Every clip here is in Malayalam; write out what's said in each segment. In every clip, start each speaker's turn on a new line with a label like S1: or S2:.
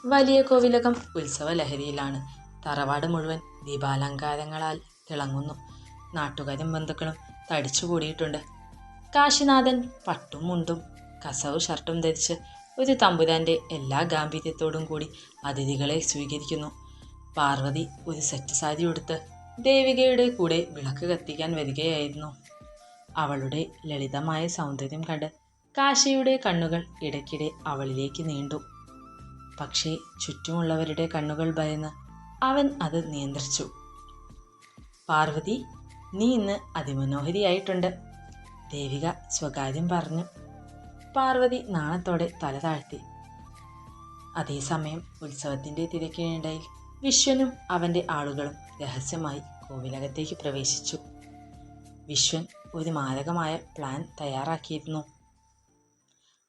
S1: വലിയ കോവിലകം ഉത്സവ ലഹരിയിലാണ്. തറവാട് മുഴുവൻ ദീപാലങ്കാരങ്ങളാൽ തിളങ്ങുന്നു. നാട്ടുകാരും ബന്ധുക്കളും തടിച്ചുകൂടിയിട്ടുണ്ട്. കാശിനാഥൻ പട്ടും മുണ്ടും കസവ് ഷർട്ടും ധരിച്ച് ഒരു തമ്പുരാന്റെ എല്ലാ ഗാംഭീര്യത്തോടും കൂടി അതിഥികളെ സ്വീകരിക്കുന്നു. പാർവതി ഒരു സെറ്റ് സാരി ഉടുത്ത് ദേവികയുടെ കൂടെ വിളക്ക് കത്തിക്കാൻ വരികയായിരുന്നു. അവളുടെ ലളിതമായ സൗന്ദര്യം കണ്ട് കാശിയുടെ കണ്ണുകൾ ഇടയ്ക്കിടെ അവളിലേക്ക് നീണ്ടു. പക്ഷേ ചുറ്റുമുള്ളവരുടെ കണ്ണുകൾ ഭയന്ന് അവൻ അത് നിയന്ത്രിച്ചു. പാർവതി, നീ ഇന്ന് അതിമനോഹരിയായിട്ടുണ്ട്, ദേവിക സ്വകാര്യം പറഞ്ഞു. പാർവതി നാണത്തോടെ തല താഴ്ത്തി. അതേസമയം ഉത്സവത്തിന്റെ തിരക്കിനിടയിൽ വിശ്വനും അവന്റെ ആളുകളും രഹസ്യമായി കോവിലകത്തേക്ക് പ്രവേശിച്ചു. വിശ്വൻ ഒരു മാരകമായ പ്ലാൻ തയ്യാറാക്കിയിരുന്നു.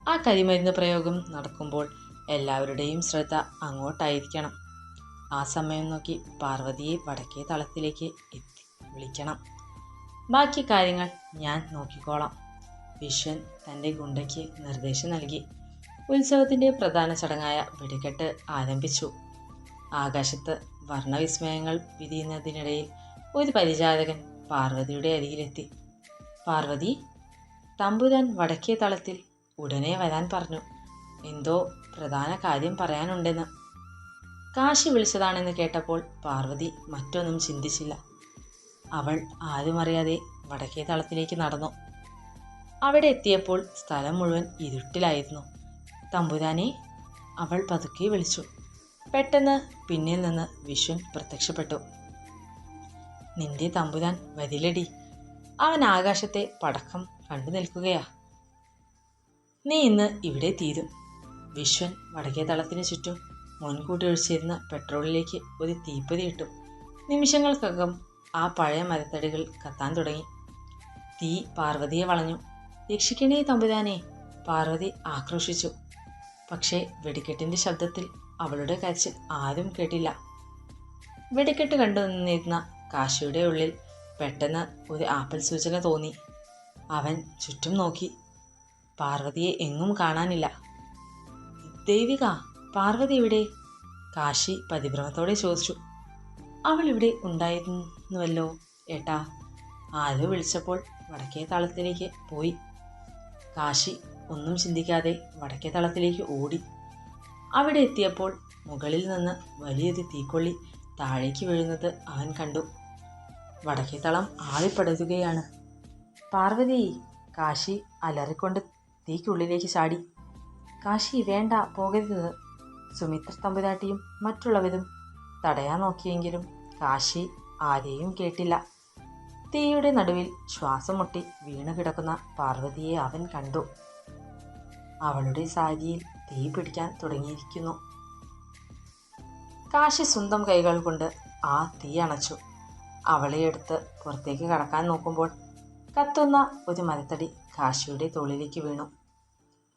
S1: ആ കരിമരുന്ന് പ്രയോഗം നടക്കുമ്പോൾ എല്ലാവരുടെയും ശ്രദ്ധ അങ്ങോട്ടായിരിക്കണം. ആ സമയം നോക്കി പാർവതിയെ വടക്കേ തളത്തിലേക്ക് വിളിക്കണം. ബാക്കി കാര്യങ്ങൾ ഞാൻ നോക്കിക്കോളാം. വിശ്വൻ തൻ്റെ ഗുണ്ടയ്ക്ക് നിർദ്ദേശം നൽകി. ഉത്സവത്തിൻ്റെ പ്രധാന ചടങ്ങായ വെടിക്കെട്ട് ആരംഭിച്ചു. ആകാശത്ത് വർണ്ണവിസ്മയങ്ങൾ വിരിയുന്നതിനിടയിൽ ഒരു പരിചാരകൻ പാർവതിയുടെ അരികിലെത്തി. പാർവതി, തമ്പുരാൻ വടക്കേ തളത്തിൽ ഉടനെ വരാൻ പറഞ്ഞു. എന്തോ പ്രധാന കാര്യം പറയാനുണ്ടെന്ന്. കാശി വിളിച്ചതാണെന്ന് കേട്ടപ്പോൾ പാർവതി മറ്റൊന്നും ചിന്തിച്ചില്ല. അവൾ ആരുമറിയാതെ വടക്കേ തളത്തിലേക്ക് നടന്നു. അവിടെ എത്തിയപ്പോൾ സ്ഥലം മുഴുവൻ ഇരുട്ടിലായിരുന്നു. തമ്പുരാനെ, അവൾ പതുക്കെ വിളിച്ചു. പെട്ടെന്ന് പിന്നിൽ നിന്ന് വിശ്വൻ പ്രത്യക്ഷപ്പെട്ടു. നിന്റെ തമ്പുരാൻ വരിലടി, അവൻ ആകാശത്തെ പടക്കം കണ്ടു നിൽക്കുകയാ. നീ ഇന്ന് ഇവിടെ തീരും. വിശ്വൻ വടക്കേ തളത്തിന് ചുറ്റും മുൻകൂട്ടി ഒഴിച്ചിരുന്ന പെട്രോളിലേക്ക് ഒരു തീപ്പൊരി ഇട്ടു. നിമിഷങ്ങൾക്കകം ആ പഴയ മരത്തടികൾ കത്താൻ തുടങ്ങി. തീ പാർവതിയെ വളഞ്ഞു. രക്ഷിക്കണേ തമ്പുരാനെ, പാർവതി ആക്രോശിച്ചു. പക്ഷേ വെടിക്കെട്ടിന്റെ ശബ്ദത്തിൽ അവളുടെ കരച്ചിൽ ആരും കേട്ടില്ല. വെടിക്കെട്ട് കണ്ടു നിന്നിരുന്ന കാശിയുടെ ഉള്ളിൽ പെട്ടെന്ന് ഒരു ആപ്പൽ സൂചന തോന്നി. അവൻ ചുറ്റും നോക്കി. പാർവതിയെ എങ്ങും കാണാനില്ല. ദേവിക, പാർവതി എവിടെ? കാശി പരിഭ്രമത്തോടെ ചോദിച്ചു. അവൾ ഇവിടെ ഉണ്ടായിരുന്നുവല്ലോ ഏട്ടാ. ആരോ വിളിച്ചപ്പോൾ വടക്കേ തളത്തിലേക്ക് പോയി. കാശി ഒന്നും ചിന്തിക്കാതെ വടക്കേ തളത്തിലേക്ക് ഓടി. അവിടെ എത്തിയപ്പോൾ മുകളിൽ നിന്ന് വലിയൊരു തീക്കൊള്ളി താഴേക്ക് വീഴുന്നത് അവൻ കണ്ടു. വടക്കേ തളം ആളിപ്പടരുകയാണ്. പാർവതി, കാശി അലറിക്കൊണ്ട് തീക്കുള്ളിലേക്ക് ചാടി. കാശി, വേണ്ട, പോകരുത്. സുമിത്ര തമ്പുരാട്ടിയും മറ്റുള്ളവരും തടയാൻ നോക്കിയെങ്കിലും കാശി ആരെയും കേട്ടില്ല. തീയുടെ നടുവിൽ ശ്വാസം മുട്ടി വീണു കിടക്കുന്ന പാർവതിയെ അവൻ കണ്ടു. അവളുടെ സാരിയിൽ തീ പിടിക്കാൻ തുടങ്ങിയിരിക്കുന്നു. കാശി സ്വന്തം കൈകൾ കൊണ്ട് ആ തീ അണച്ചു. അവളെ എടുത്ത് പുറത്തേക്ക് കടക്കാൻ നോക്കുമ്പോൾ കത്തുന്ന ഒരു മരത്തടി കാശിയുടെ തോളിലേക്ക് വീണു.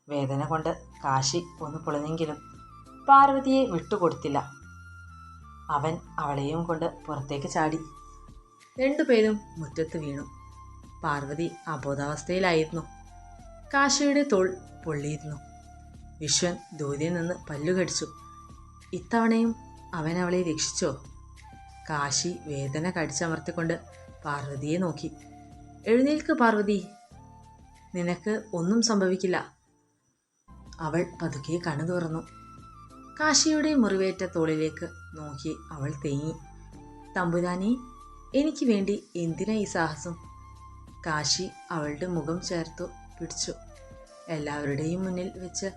S1: വേദന കൊണ്ട് കാശി ഒന്ന് പൊളിഞ്ഞെങ്കിലും പാർവതിയെ വിട്ടുകൊടുത്തില്ല. അവൻ അവളെയും കൊണ്ട് പുറത്തേക്ക് ചാടി. രണ്ടുപേരും മുറ്റത്ത് വീണു. പാർവതി അബോധാവസ്ഥയിലായിരുന്നു. കാശിയുടെ തോൾ പൊള്ളിയിരുന്നു. വിശ്വൻ ദൂരെ നിന്ന് പല്ലുകടിച്ചു. ഇത്തവണയും അവൻ അവളെ രക്ഷിച്ചോ? കാശി വേദന കടിച്ചമർത്തിക്കൊണ്ട് പാർവതിയെ നോക്കി. എഴുന്നേൽക്ക് പാർവതി, നിനക്ക് ഒന്നും സംഭവിക്കില്ല. അവൾ പതുക്കെ കണ്ണു തുറന്നു. കാശിയുടെ മുറിവേറ്റ തോളിലേക്ക് നോക്കി അവൾ തേങ്ങി. തമ്പുരാനെ, എനിക്ക് വേണ്ടി എന്തിനാ ഈ സാഹസം? കാശി അവളുടെ മുഖം ചേർത്തു പിടിച്ചു. എല്ലാവരുടെയും മുന്നിൽ വെച്ച്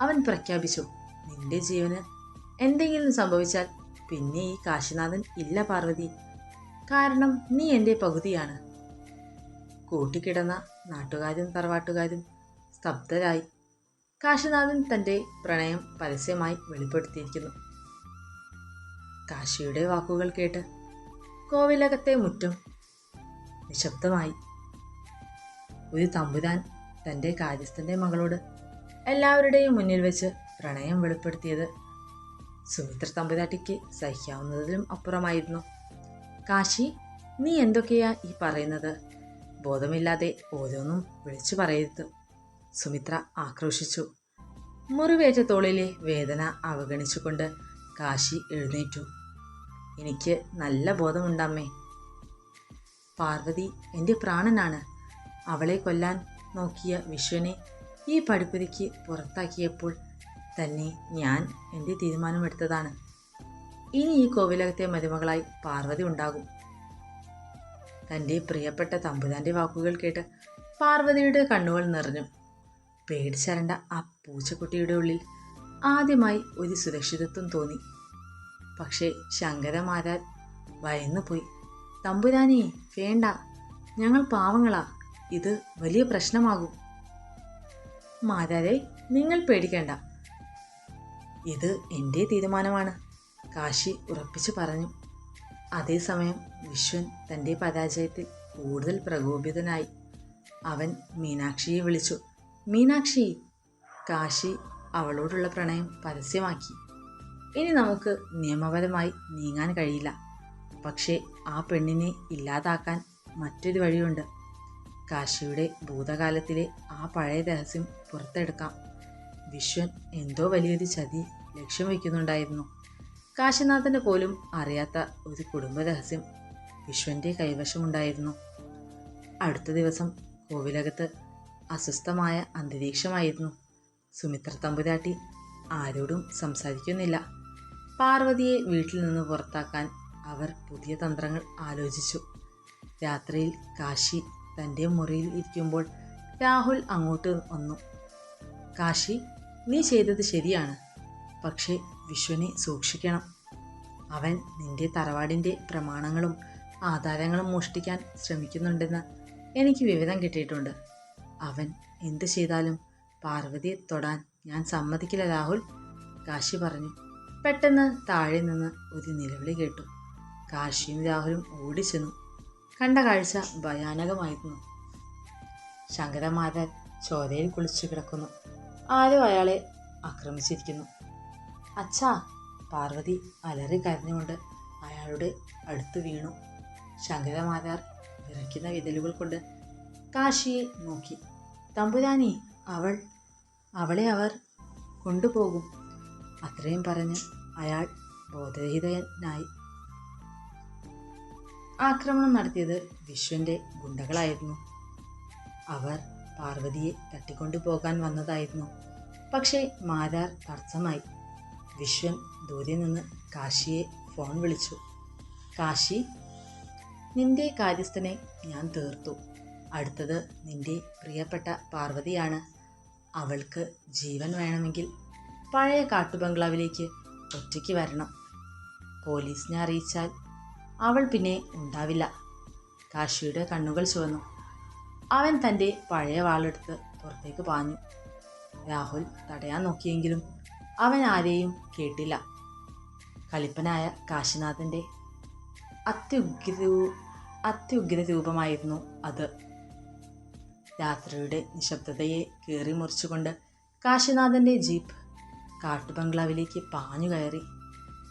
S1: അവൻ പ്രഖ്യാപിച്ചു, നിന്റെ ജീവന് എന്തെങ്കിലും സംഭവിച്ചാൽ പിന്നെ ഈ കാശിനാഥൻ ഇല്ല പാർവതി. കാരണം നീ എൻ്റെ പകുതിയാണ്. കൂട്ടിക്കിടന്ന നാട്ടുകാരും തറവാട്ടുകാരും സ്തബ്ധരായി. കാശിനാഥൻ തൻ്റെ പ്രണയം പരസ്യമായി വെളിപ്പെടുത്തിയിരിക്കുന്നു. കാശിയുടെ വാക്കുകൾ കേട്ട് കോവിലകത്തെ മുറ്റം നിശബ്ദമായി. ഒരു തമ്പുരാൻ തൻ്റെ കാര്യസ്ഥൻ്റെ മകളോട് എല്ലാവരുടെയും മുന്നിൽ വെച്ച് പ്രണയം വെളിപ്പെടുത്തിയത് സുമിത്ര തമ്പുരാട്ടിക്ക് സഹിക്കാവുന്നതിലും അപ്പുറമായിരുന്നു. കാശി, നീ എന്തൊക്കെയാ ഈ പറയുന്നത്? ബോധമില്ലാതെ ഓരോന്നും വിളിച്ചു പറയരുത്, സുമിത്ര ആക്രോശിച്ചു. മുറിവേറ്റ തോളിലെ വേദന അവഗണിച്ചുകൊണ്ട് കാശി എഴുന്നേറ്റു. എനിക്ക് നല്ല ബോധമുണ്ടമ്മേ. പാർവതി എൻ്റെ പ്രാണനാണ്. അവളെ കൊല്ലാൻ നോക്കിയ വിശ്വനെ ഈ പടിപ്പുരയ്ക്ക് പുറത്താക്കിയപ്പോൾ തന്നെ ഞാൻ എൻ്റെ തീരുമാനമെടുത്തതാണ്. ഇനി ഈ കോവിലകത്തെ മരുമകളായി പാർവതി ഉണ്ടാകും. തൻ്റെ പ്രിയപ്പെട്ട തമ്പുരാൻ്റെ വാക്കുകൾ കേട്ട് പാർവതിയുടെ കണ്ണുകൾ നിറഞ്ഞു. പേടിച്ചരണ്ട ആ പൂച്ചക്കുട്ടിയുടെ ഉള്ളിൽ ആദ്യമായി ഒരു സുരക്ഷിതത്വം തോന്നി. പക്ഷേ ശങ്കരമാരാർ ഭയന്നുപോയി. തമ്പുരാനെ, വേണ്ട, ഞങ്ങൾ പാവങ്ങളാ, ഇത് വലിയ പ്രശ്നമാകും. മാരാരെ, നിങ്ങൾ പേടിക്കേണ്ട, ഇത് എൻ്റെ തീരുമാനമാണ്, കാശി ഉറപ്പിച്ചു പറഞ്ഞു. അതേസമയം വിശ്വൻ തൻ്റെ പരാജയത്തിൽ കൂടുതൽ പ്രകോപിതനായി. അവൻ മീനാക്ഷിയെ വിളിച്ചു. മീനാക്ഷി, കാശി അവളോടുള്ള പ്രണയം പരസ്യമാക്കി. ഇനി നമുക്ക് നിയമപരമായി നീങ്ങാൻ കഴിയില്ല. പക്ഷേ ആ പെണ്ണിനെ ഇല്ലാതാക്കാൻ മറ്റൊരു വഴിയുണ്ട്. കാശിയുടെ ഭൂതകാലത്തിലെ ആ പഴയ രഹസ്യം പുറത്തെടുക്കാം. വിശ്വൻ എന്തോ വലിയൊരു ചതി ലക്ഷ്യം വയ്ക്കുന്നുണ്ടായിരുന്നു. കാശിനാഥന് പോലും അറിയാത്ത ഒരു കുടുംബ രഹസ്യം വിശ്വൻ്റെ കൈവശമുണ്ടായിരുന്നു. അടുത്ത ദിവസം കോവിലകത്ത് അസ്വസ്ഥമായ അന്തരീക്ഷമായിരുന്നു. സുമിത്ര തമ്പുരാട്ടി ആരോടും സംസാരിക്കുന്നില്ല. പാർവതിയെ വീട്ടിൽ നിന്ന് പുറത്താക്കാൻ അവർ പുതിയ തന്ത്രങ്ങൾ ആലോചിച്ചു. രാത്രിയിൽ കാശി തൻ്റെ മുറിയിൽ ഇരിക്കുമ്പോൾ രാഹുൽ അങ്ങോട്ട് വന്നു. കാശി, നീ ചെയ്തത് ശരിയാണ്. പക്ഷേ വിശ്വനെ സൂക്ഷിക്കണം. അവൻ നിന്റെ തറവാടിൻ്റെ പ്രമാണങ്ങളും ആധാരങ്ങളും മോഷ്ടിക്കാൻ ശ്രമിക്കുന്നുണ്ടെന്ന് എനിക്ക് വിവരം കിട്ടിയിട്ടുണ്ട്. അവൻ എന്ത് ചെയ്താലും പാർവതിയെ തൊടാൻ ഞാൻ സമ്മതിക്കില്ല രാഹുൽ, കാശി പറഞ്ഞു. പെട്ടെന്ന് താഴെ നിന്ന് ഒരു നിലവിളി കേട്ടു. കാശിയും രാഹുലും ഓടിച്ചെന്നു. കണ്ട കാഴ്ച ഭയാനകമായിരുന്നു. ശങ്കരമാരാർ ചോരയിൽ കുളിച്ചു കിടക്കുന്നു. ആരോ അയാളെ ആക്രമിച്ചിരിക്കുന്നു. അച്ഛാ, പാർവതി അലറി കരഞ്ഞുകൊണ്ട് അയാളുടെ അടുത്ത് വീണു. ശങ്കരമാരാർ വിറയ്ക്കുന്ന വിരലുകൾ കൊണ്ട് കാശിയെ നോക്കി. തമ്പുരാനി, അവളെ അവർ കൊണ്ടുപോകും. അത്രയും പറഞ്ഞ് അയാൾ ബോധരഹിതനായി. ആക്രമണം നടത്തിയത് വിശ്വൻ്റെ ഗുണ്ടകളായിരുന്നു. അവർ പാർവതിയെ തട്ടിക്കൊണ്ടുപോകാൻ വന്നതായിരുന്നു. പക്ഷേ മാരാർ തടസ്സമായി. വിശ്വൻ ദൂരെ നിന്ന് കാശിയെ ഫോൺ വിളിച്ചു. കാശി, നിന്റെ കാര്യസ്ഥനെ ഞാൻ തീർത്തു. അടുത്തത് നിന്റെ പ്രിയപ്പെട്ട പാർവതിയാണ്. അവൾക്ക് ജീവൻ വേണമെങ്കിൽ പഴയ കാട്ടുബംഗ്ലാവിലേക്ക് ഒറ്റയ്ക്ക് വരണം. പോലീസിനെ അറിയിച്ചാൽ അവൾ പിന്നെ ഉണ്ടാവില്ല. കാശിയുടെ കണ്ണുകൾ ചുവന്നു. അവൻ തൻ്റെ പഴയ വാളെടുത്ത് പുറത്തേക്ക് പാഞ്ഞു. രാഹുൽ തടയാൻ നോക്കിയെങ്കിലും അവൻ ആരെയും കേട്ടില്ല. കലിപ്പനായ കാശിനാഥൻ്റെ അത്യുഗ്ര രൂപമായിരുന്നു അത്. രാത്രിയുടെ നിശബ്ദതയെ കീറി മുറിച്ചുകൊണ്ട് കാശിനാഥൻ്റെ ജീപ്പ് കാട്ടുബംഗ്ലാവിലേക്ക് പാഞ്ഞു കയറി.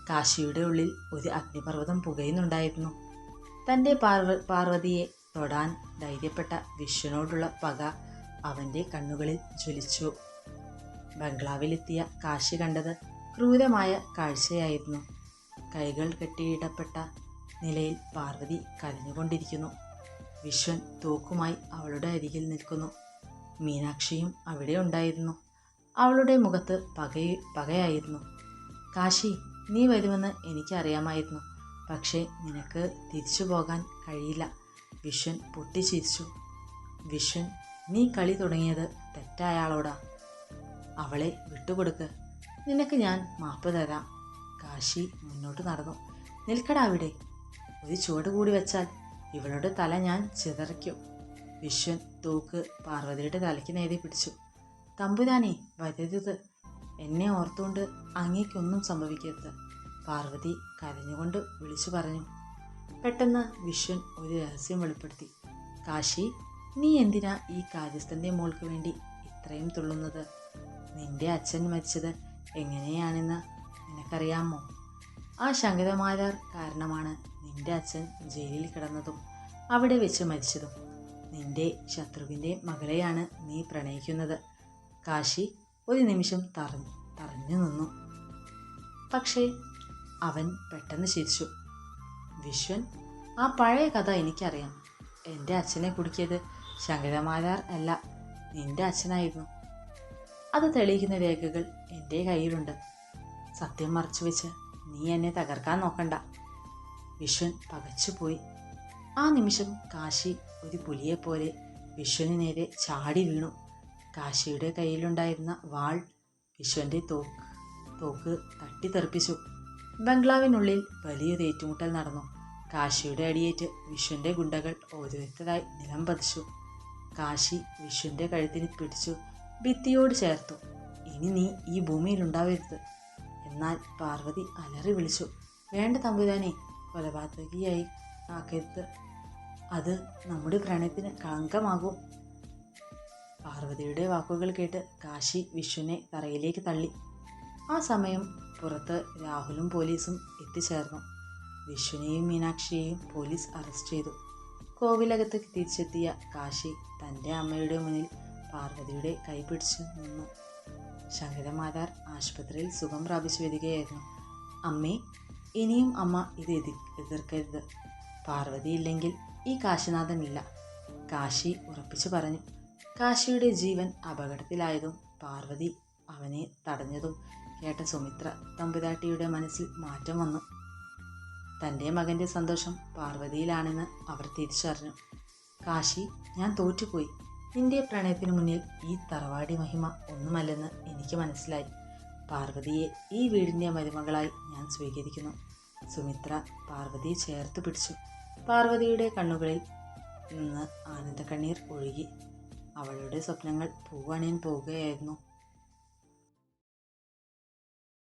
S1: കാശിയുടെ ഉള്ളിൽ ഒരു അഗ്നിപർവ്വതം പുകയുന്നുണ്ടായിരുന്നു. തൻ്റെ പാർവതിയെ തൊടാൻ ധൈര്യപ്പെട്ട വിശ്വനോടുള്ള പക അവൻ്റെ കണ്ണുകളിൽ ജ്വലിച്ചു. ബംഗ്ലാവിലെത്തിയ കാശി കണ്ടത് ക്രൂരമായ കാഴ്ചയായിരുന്നു. കൈകൾ കെട്ടിയിടപ്പെട്ട നിലയിൽ പാർവതി കരഞ്ഞുകൊണ്ടിരിക്കുന്നു. വിശ്വൻ തോക്കുമായി അവളുടെ അരികിൽ നിൽക്കുന്നു. മീനാക്ഷിയും അവിടെ ഉണ്ടായിരുന്നു. അവളുടെ മുഖത്ത് പകയായിരുന്നു. കാശി, നീ വരുമെന്ന് എനിക്കറിയാമായിരുന്നു. പക്ഷേ നിനക്ക് തിരിച്ചു പോകാൻ കഴിയില്ല. വിശ്വൻ പൊട്ടിച്ചിരിച്ചു. വിശ്വൻ, നീ കളി തുടങ്ങിയത് തെറ്റായ ആളോടാ. അവളെ വിട്ടുകൊടുക്ക്. നിനക്ക് ഞാൻ മാപ്പ് തരാം. കാശി മുന്നോട്ട് നടന്നു. നിൽക്കടാ അവിടെ. ഒരു ചുവട് കൂടി വെച്ചാൽ ഇവളുടെ തല ഞാൻ ചിതറിക്കും. വിശ്വൻ തോക്ക് പാർവതിയുടെ തലയ്ക്ക് നേരെ പിടിച്ചു. തമ്പുരാനെ, വരരുത്. എന്നെ ഓർത്തുകൊണ്ട് അങ്ങേക്കൊന്നും സംഭവിക്കരുത്, പാർവതി കരഞ്ഞുകൊണ്ട് വിളിച്ചു പറഞ്ഞു. പെട്ടെന്ന് വിശ്വൻ ഒരു രഹസ്യം വെളിപ്പെടുത്തി. കാശി, നീ എന്തിനാ ഈ കാര്യസ്ഥൻ്റെ മോൾക്ക് വേണ്ടി ഇത്രയും തുള്ളുന്നത്? നിന്റെ അച്ഛൻ മരിച്ചത് എങ്ങനെയാണെന്ന് നിനക്കറിയാമോ? ആ ശങ്കരമാരാർ കാരണമാണ് നിന്റെ അച്ഛൻ ജയിലിൽ കിടന്നതും അവിടെ വെച്ച് മരിച്ചതും. നിന്റെ ശത്രുവിൻ്റെ മകളെയാണ് നീ പ്രണയിക്കുന്നത്. കാശി, ഒരു നിമിഷം തറഞ്ഞു നിന്നു. പക്ഷേ അവൻ പെട്ടെന്ന് ചിരിച്ചു. വിശ്വൻ, ആ പഴയ കഥ എനിക്കറിയാം. എൻ്റെ അച്ഛനെ കുടുക്കിയത് ശങ്കരമാരാർ അല്ല, നിന്റെ അച്ഛനായിരുന്നു. അത് തെളിയിക്കുന്ന രേഖകൾ എൻ്റെ കയ്യിലുണ്ട്. സത്യം മറച്ചുവെച്ച് നീ എന്നെ തകർക്കാൻ നോക്കണ്ട. വിശ്വൻ പകച്ചുപോയി. ആ നിമിഷം കാശി ഒരു പുലിയെപ്പോലെ വിശ്വന് നേരെ ചാടി വീണു. കാശിയുടെ കയ്യിലുണ്ടായിരുന്ന വാൾ വിശ്വൻ്റെ തോക്ക് തട്ടിത്തെറിപ്പിച്ചു. ബംഗ്ലാവിനുള്ളിൽ വലിയൊരു ഏറ്റുമുട്ടൽ നടന്നു. കാശിയുടെ അടിയേറ്റ് വിശ്വൻ്റെ ഗുണ്ടകൾ ഓരോരുത്തരായി നിലം പതിച്ചു. കാശി വിശ്വൻ്റെ കഴുത്തിന് പിടിച്ചു ഭിത്തിയോട് ചേർത്തു. ഇനി നീ ഈ ഭൂമിയിലുണ്ടാവരുത്. എന്നാൽ പാർവതി അലറി വിളിച്ചു, വേണ്ട തമ്പുരാനെ, കൊലപാതകിയായി ആക്കരുത്. അത് നമ്മുടെ പ്രണയത്തിന് കളങ്കമാകും. പാർവതിയുടെ വാക്കുകൾ കേട്ട് കാശി വിശ്വനെ തറയിലേക്ക് തള്ളി. ആ സമയം പുറത്ത് രാഹുലും പോലീസും എത്തിച്ചേർന്നു. വിശ്വനെയും മീനാക്ഷിയെയും പോലീസ് അറസ്റ്റ് ചെയ്തു. കോവിലകത്ത് തിരിച്ചെത്തിയ കാശി തൻ്റെ അമ്മയുടെ മുന്നിൽ പാർവതിയുടെ കൈ പിടിച്ചു നിന്നു. ശങ്കരമാരാർ ആശുപത്രിയിൽ സുഖം പ്രാപിച്ചു വരികയായിരുന്നു. അമ്മേ, ഇനിയും അമ്മ ഇത് എതിർക്കരുത്. പാർവതിയില്ലെങ്കിൽ ഈ കാശിനാഥനില്ല, കാശി ഉറപ്പിച്ചു പറഞ്ഞു. കാശിയുടെ ജീവൻ അപകടത്തിലായതും പാർവതി അവനെ തടഞ്ഞതും കേട്ട സുമിത്ര തമ്പുരാട്ടിയുടെ മനസ്സിൽ മാറ്റം വന്നു. തൻ്റെ മകൻ്റെ സന്തോഷം പാർവതിയിലാണെന്ന് അവർ തിരിച്ചറിഞ്ഞു. കാശി, ഞാൻ തോറ്റുപോയി. നിന്റെ പ്രണയത്തിനു മുന്നിൽ ഈ തറവാടി മഹിമ ഒന്നുമല്ലെന്ന് എനിക്ക് മനസ്സിലായി. പാർവതിയെ ഈ വീടിൻ്റെ മരുമകളായി ഞാൻ സ്വീകരിക്കുന്നു. സുമിത്ര പാർവതിയെ ചേർത്ത് പിടിച്ചു. പാർവതിയുടെ കണ്ണുകളിൽ നിന്ന് ആനന്ദക്കണ്ണീർ ഒഴുകി. അവളുടെ സ്വപ്നങ്ങൾ പൂവണിയാൻ പോവുകയായിരുന്നു.